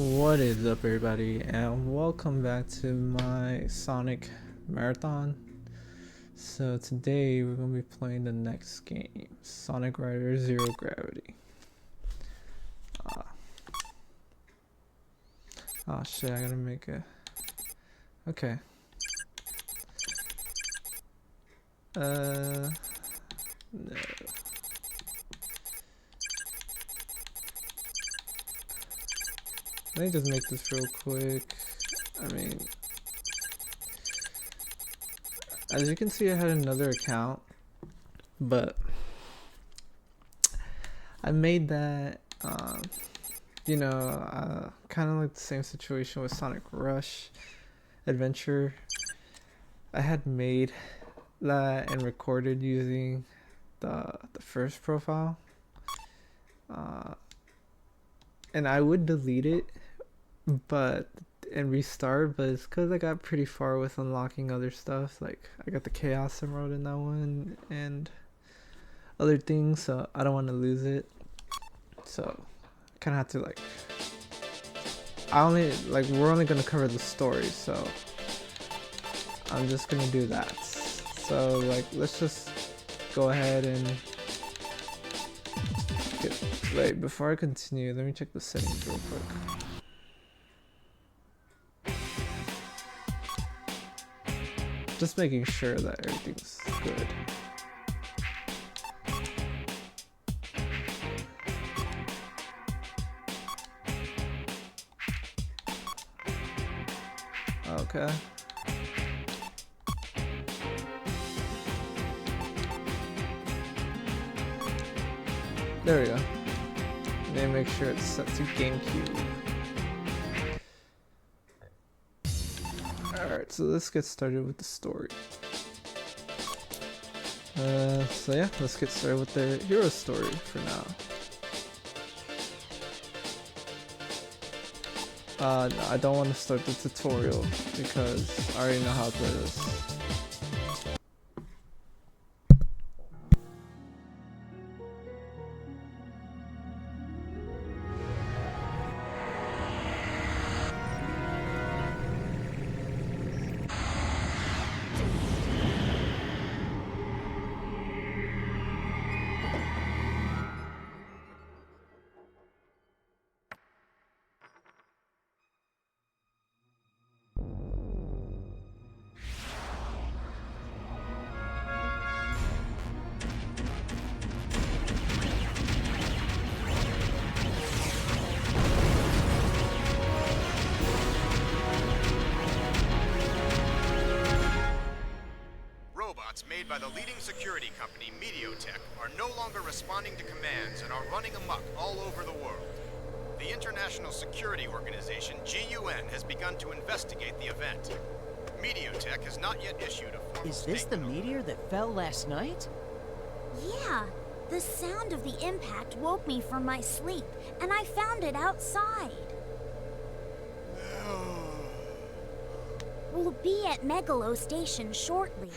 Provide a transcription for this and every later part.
What is up, everybody, and welcome back to my Sonic marathon. So today we're gonna be playing the next game, Sonic Rider Zero Gravity. Oh shit, I gotta make a... Okay. No. Let me just make this real quick. I mean, as you can see, I had another account, but I made that, kind of like the same situation with Sonic Rush Adventure. I had made that and recorded using the first profile, and I would delete it and restart, but it's because I got pretty far with unlocking other stuff. Like I got the Chaos Emerald in that one and other things, so I don't want to lose it. So I kind of have to we're only gonna cover the story, so I'm just gonna do that. So let's just go ahead and wait, before I continue, let me check the settings real quick. Just making sure that everything's good. Okay. There we go. Let me make sure it's set to GameCube. Alright, so let's get started with the story. So yeah, let's get started with the hero story for now. No, I don't want to start the tutorial because I already know how to play this. Made by the leading security company, MeteorTech, are no longer responding to commands and are running amok all over the world. The International Security Organization, GUN, has begun to investigate the event. MeteorTech has not yet issued a formal Is this the meteor that fell last night? Yeah. The sound of the impact woke me from my sleep, and I found it outside. We'll be at Megalo Station shortly.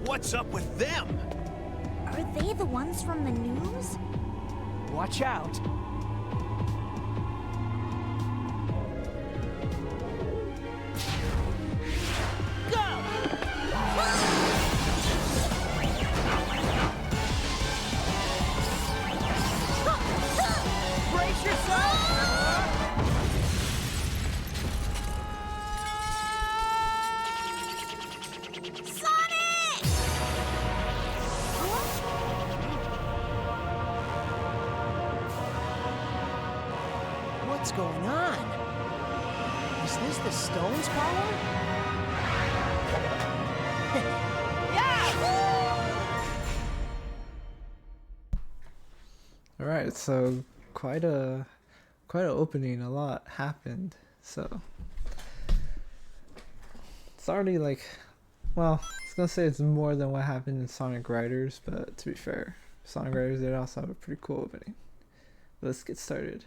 What's up with them? Are they the ones from the news? Watch out. Go! Brace yourself! What's going on? Is this the stone's power? Alright, so quite a quite an opening. A lot happened, so it's already like, well, I was gonna say it's more than what happened in Sonic Riders, but to be fair, Sonic Riders did also have a pretty cool opening. Let's get started.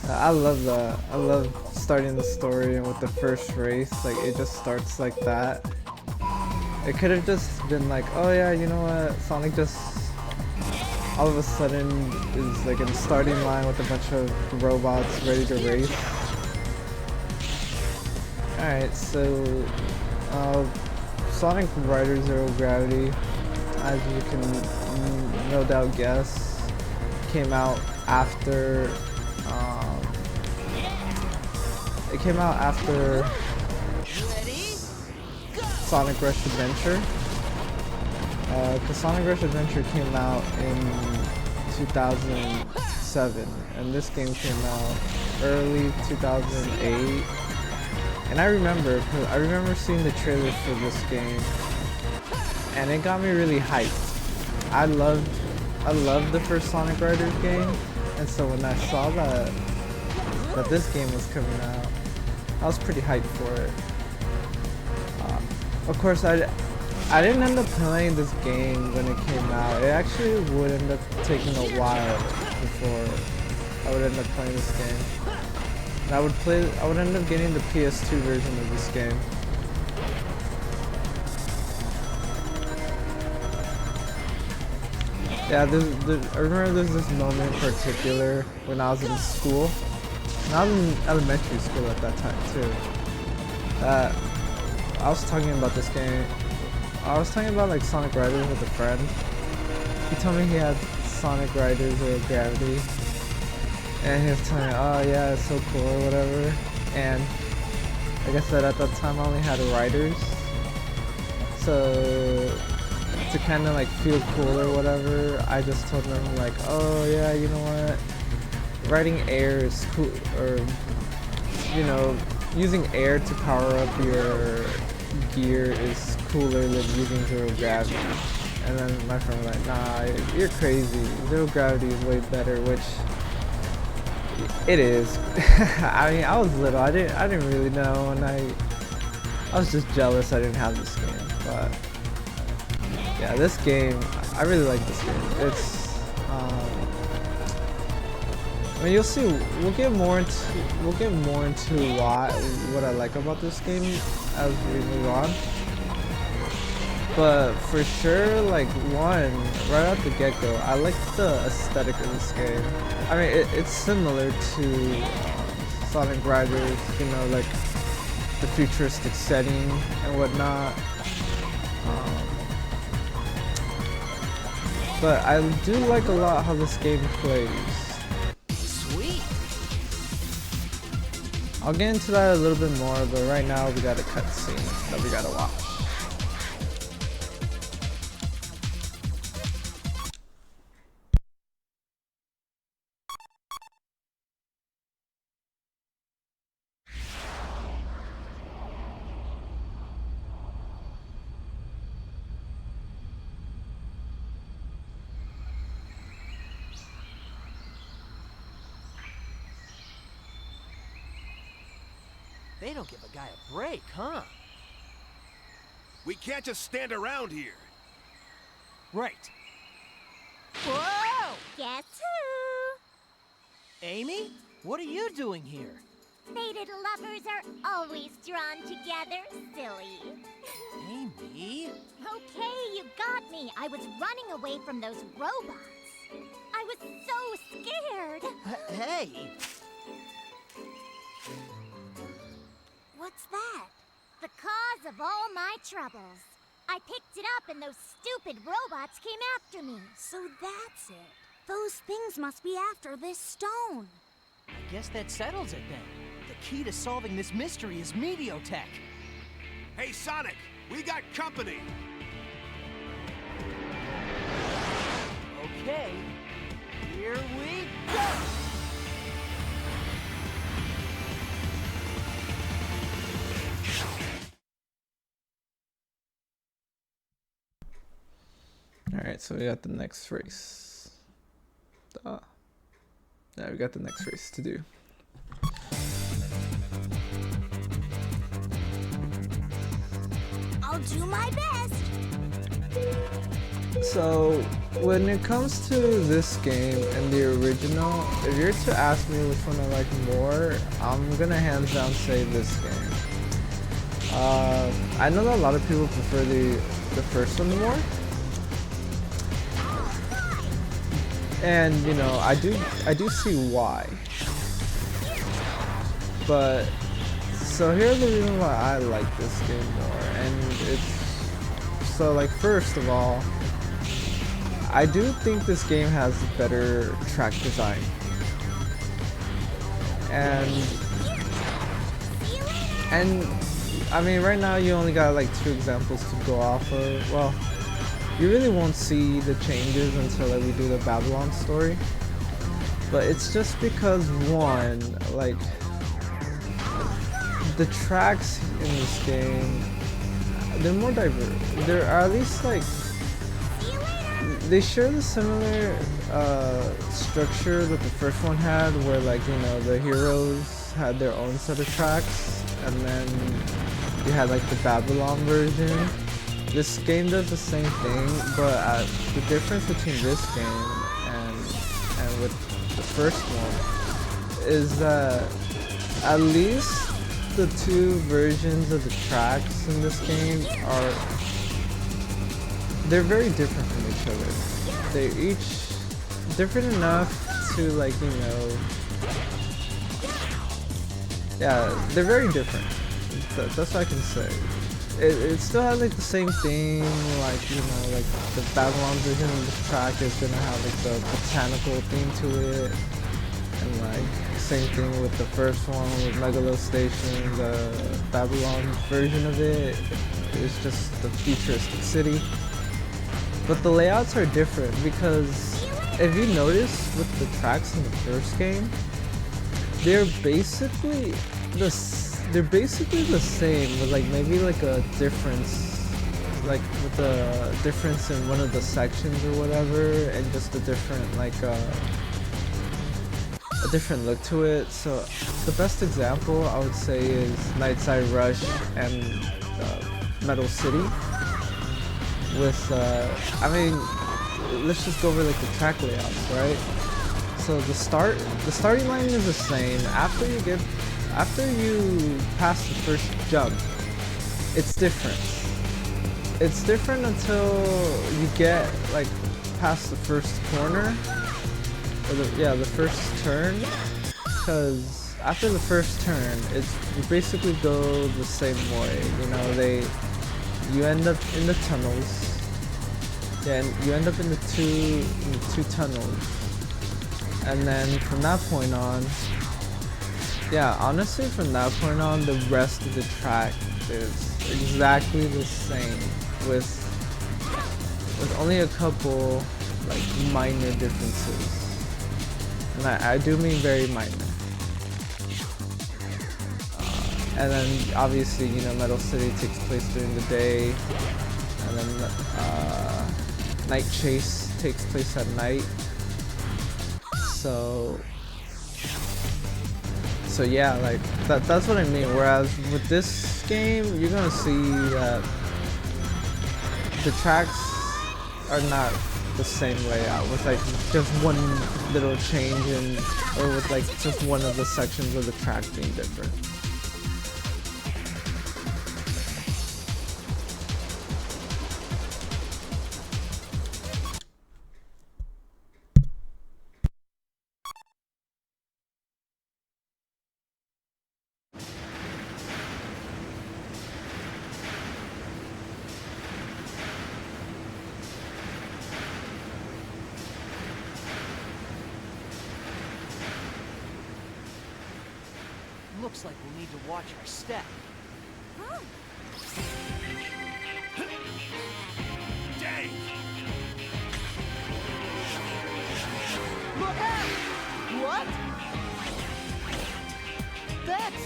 I love that. I love starting the story and with the first race, like it just starts like that. It could have just been like, oh yeah, you know what, Sonic just all of a sudden is like in the starting line with a bunch of robots ready to race. Alright, so Sonic Rider Zero Gravity, as you can no doubt guess, came out after Sonic Rush Adventure. Because Sonic Rush Adventure came out in 2007, and this game came out early 2008. And I remember seeing the trailer for this game, and it got me really hyped. I loved the first Sonic Riders game, and so when I saw that this game was coming out, I was pretty hyped for it. Of course, I didn't end up playing this game when it came out. It actually would end up taking a while before I would end up playing this game. And I would end up getting the PS2 version of this game. Yeah, I remember there's this moment in particular when I was in school. And I was in elementary school at that time too. I was talking about this game. I was talking about like Sonic Riders with a friend. He told me he had Sonic Riders or Gravity. And he was telling me, oh yeah, it's so cool or whatever. And like I said, at that time I only had Riders. So to kind of like feel cool or whatever, I just told them like, oh yeah, you know what? Riding air is cool, or you know, using air to power up your gear is cooler than using zero gravity. And then my friend was like, nah, you're crazy. Zero gravity is way better, which it is. I mean, I was little. I didn't really know, and I was just jealous I didn't have this game. But yeah, this game, I really like this game. It's I mean, you'll see. We'll get more into what I like about this game as we move on. But for sure, like right out the get-go, I like the aesthetic of this game. I mean, it's similar to Sonic Riders, you know, like the futuristic setting and whatnot. But I do like a lot how this game plays. I'll get into that a little bit more, but right now we got a cutscene that we gotta watch. They don't give a guy a break, huh? We can't just stand around here. Right. Whoa! Guess who? Amy? What are you doing here? Fated lovers are always drawn together, silly. Amy? Okay, you got me. I was running away from those robots. I was so scared. Hey! What's that? The cause of all my troubles. I picked it up and those stupid robots came after me. So that's it. Those things must be after this stone. I guess that settles it then. The key to solving this mystery is MeteorTech. Hey, Sonic, we got company. Okay, here we go! Alright, so we got the next race. Now we got the next race to do. I'll do my best. So when it comes to this game and the original, if you're to ask me which one I like more, I'm gonna hands down say this game. I know that a lot of people prefer the first one more, and you know I do see why. But so here's the reason why I like this game more, and it's so like first of all, I do think this game has better track design, and I mean right now you only got like 2 examples to go off of. Well, you really won't see the changes until like we do the Babylon story, but it's just because one, like the tracks in this game, they're more diverse. They're at least like they share the similar structure that the first one had, where like you know the heroes had their own set of tracks, and then you had like the Babylon version. This game does the same thing, but the difference between this game and with the first one is that at least the 2 versions of the tracks in this game they're very different from each other. They're each different enough to like, you know, yeah, they're very different. That's what I can say. It still has like the same thing, like, you know, like the Babylon version of the track is gonna have like the botanical theme to it, and like same thing with the first one with Megalo Station. The Babylon version of it is just the futuristic city. But the layouts are different because if you notice with the tracks in the first game, they're basically the same with like maybe like a difference, like with a difference in one of the sections or whatever, and just a different like a different look to it. So the best example I would say is Nightside Rush and Metal City. With I mean, let's just go over like the track layouts, right? So the starting line is the same. After you pass the first jump, it's different. It's different until you get like past the first corner, or the first turn. Because after the first turn, you basically go the same way. You know, you end up in the tunnels. Yeah, and you end up in the two tunnels. And then from that point on, yeah, honestly from that point on, the rest of the track is exactly the same with only a couple like minor differences. And I do mean very minor. And then obviously, you know, Metal City takes place during the day, and then Night Chase takes place at night. So yeah, like that's what I mean. Whereas with this game, you're gonna see that the tracks are not the same layout, with like just one little change or with like just one of the sections of the track being different. Looks like we'll need to watch our step. Oh, Dang! Look out! What? That's...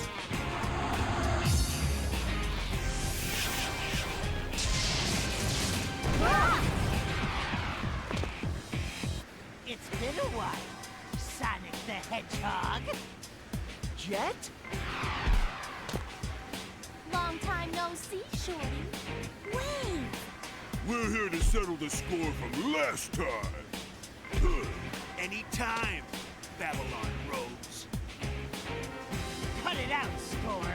Ah! It's been a while. Tug? Jet? Long time no see, Shorty. Wait. We're here to settle the score from last time. Anytime, Babylon Rose. Cut it out, Storm.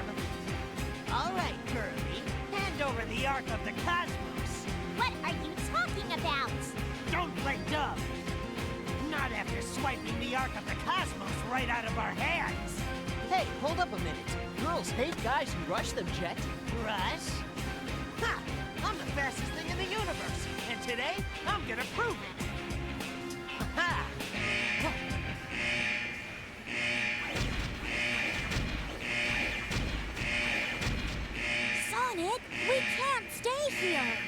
All right, Kirby. Hand over the Ark of the Cosmos. What are you talking about? Don't play dumb. Not after swiping the Ark of the Cosmos right out of our hands. Hey, hold up a minute. Girls hate guys who rush them, Jet. Rush? Ha! I'm the fastest thing in the universe, and today I'm gonna prove it. Ha! Sonic, we can't stay here.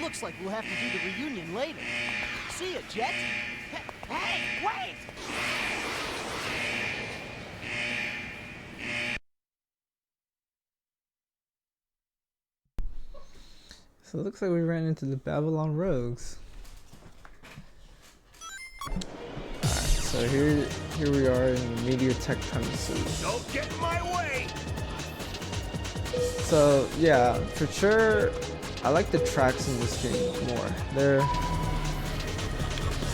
Looks like we'll have to do the reunion later. See ya, Jet. Hey, wait! So it looks like we ran into the Babylon Rogues. Alright, so here we are in the MeteorTech premises. Don't get in my way! So yeah, for sure, I like the tracks in this game more.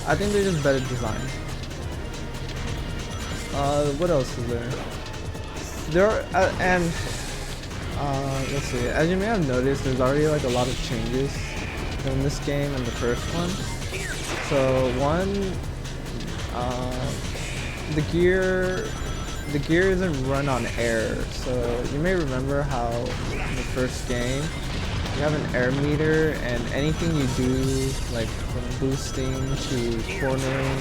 I think they're just better designed. What else is there? Let's see. As you may have noticed, there's already like a lot of changes from this game and the first one. So one, the gear isn't run on air. So you may remember how in the first game you have an air meter, and anything you do, like from boosting to cornering,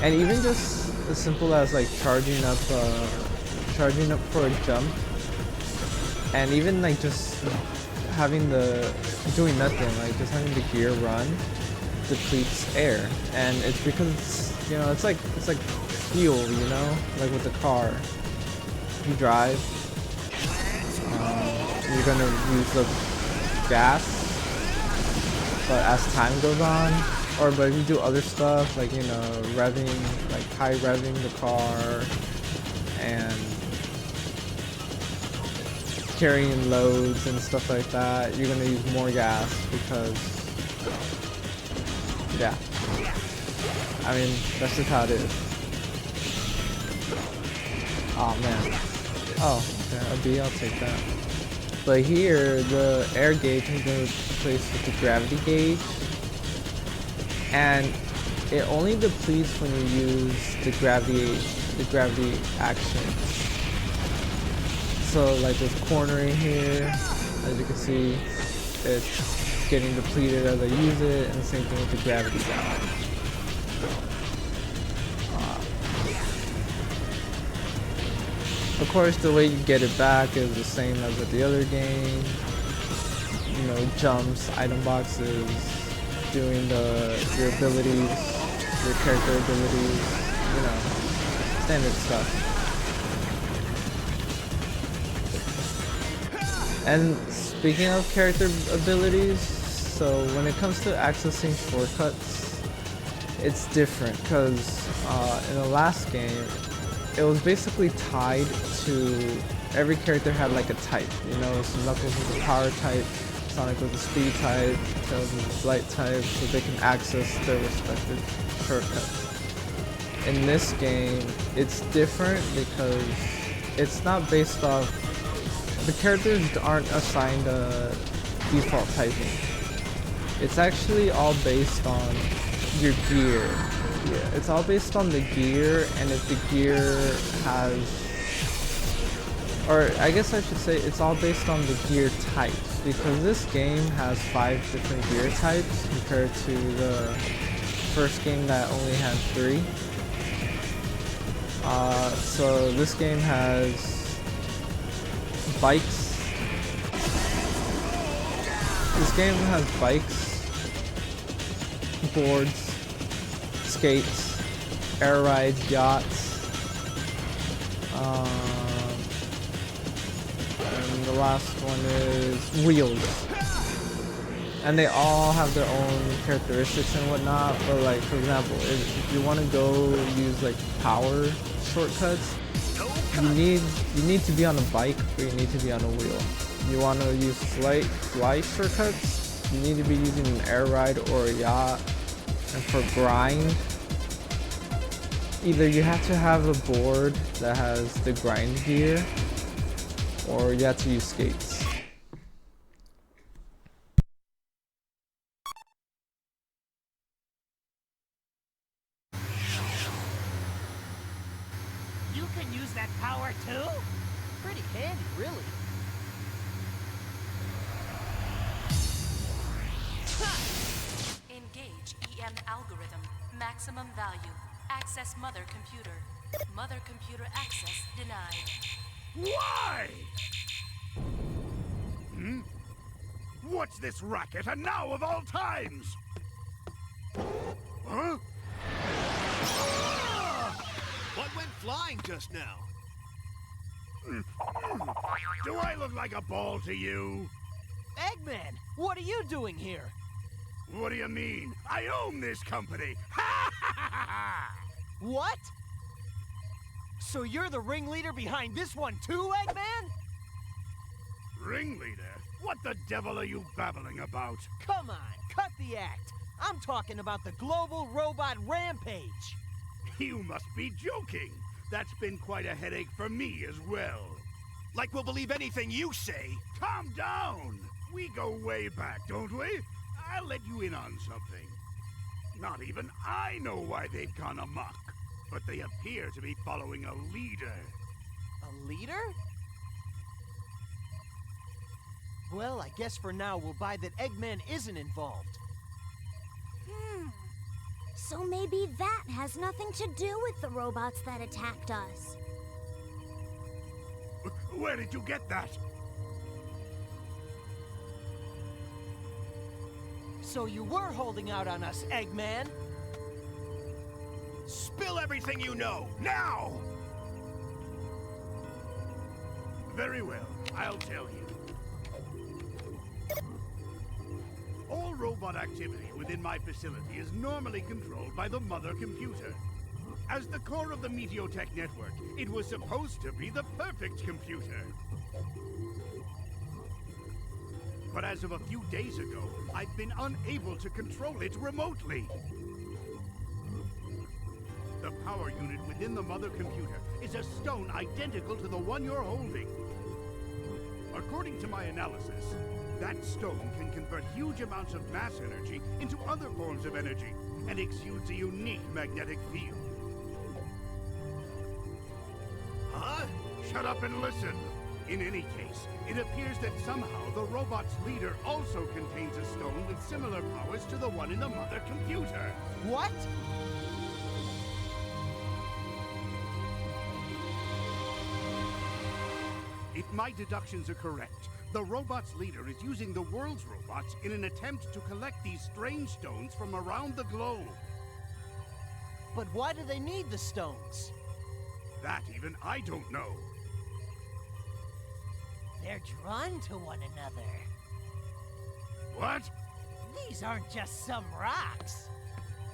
and even just as simple as like charging up for a jump, and even like just doing nothing, like just having the gear run depletes air. And it's because it's like fuel, like with the car you drive, you're gonna use the gas, but as time goes on, but if you do other stuff like revving, like high revving the car and carrying loads and stuff like that, you're gonna use more gas because, yeah, I mean, that's just how it is. Oh man. Oh, okay, a B, I'll take that. But here, the air gauge has been replaced with the gravity gauge, and it only depletes when you use the gravity action. So like this cornering here, as you can see, it's getting depleted as I use it, and the same thing with the gravity gauge. Of course, the way you get it back is the same as with the other game. Jumps, item boxes, doing your abilities, your character abilities, standard stuff. And speaking of character abilities, so when it comes to accessing shortcuts, it's different because in the last game, it was basically tied to every character had like a type, so Knuckles was the power type, Sonic was the speed type, Tails was the flight type, so they can access their respective shortcuts. In this game, it's different because it's not based off, the characters aren't assigned a default typing. It's actually all based on your gear. Yeah, it's all based on the gear, and if the gear has, or I guess I should say it's all based on the gear types, because this game has 5 different gear types compared to the first game that only had 3. So this game has bikes. This game has bikes, boards, skates, air rides, yachts, and the last one is wheels. and they all have their own characteristics and whatnot. But like, for example, if you want to go use like power shortcuts, you need to be on a bike or you need to be on a wheel. You want to use flight shortcuts, you need to be using an air ride or a yacht. And for grind, either you have to have a board that has the grind gear, or you have to use skates. You can use that power too? Pretty handy, really. Engage EM algorithm. Maximum value. Access mother computer. Mother computer access denied. Why? What's this racket, and now of all times? Huh? What went flying just now? Do I look like a ball to you? Eggman, what are you doing here? What do you mean? I own this company! What? So you're the ringleader behind this one too, Eggman? Ringleader? What the devil are you babbling about? Come on, cut the act. I'm talking about the global robot rampage. You must be joking. That's been quite a headache for me as well. Like we'll believe anything you say. Calm down! We go way back, don't we? I'll let you in on something. Not even I know why they've gone amok, but they appear to be following a leader. A leader? Well, I guess for now we'll buy that Eggman isn't involved. So maybe that has nothing to do with the robots that attacked us. Where did you get that? So you were holding out on us, Eggman? Spill everything you know, now! Very well, I'll tell you. All robot activity within my facility is normally controlled by the mother computer. As the core of the MeteorTech network, it was supposed to be the perfect computer. But as of a few days ago, I've been unable to control it remotely. The power unit within the mother computer is a stone identical to the one you're holding. According to my analysis, that stone can convert huge amounts of mass energy into other forms of energy and exudes a unique magnetic field. Huh? Shut up and listen. In any case, it appears that somehow the robot's leader also contains a stone with similar powers to the one in the mother computer. What? If my deductions are correct, the robot's leader is using the world's robots in an attempt to collect these strange stones from around the globe. But why do they need the stones? That even I don't know. They're drawn to one another. What? These aren't just some rocks.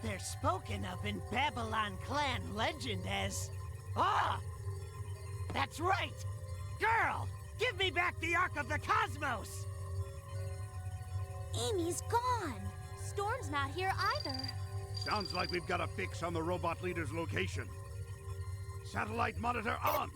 They're spoken of in Babylon clan legend as... Ah! That's right! Girl, give me back the Ark of the Cosmos! Amy's gone. Storm's not here either. Sounds like we've got a fix on the robot leader's location. Satellite monitor on!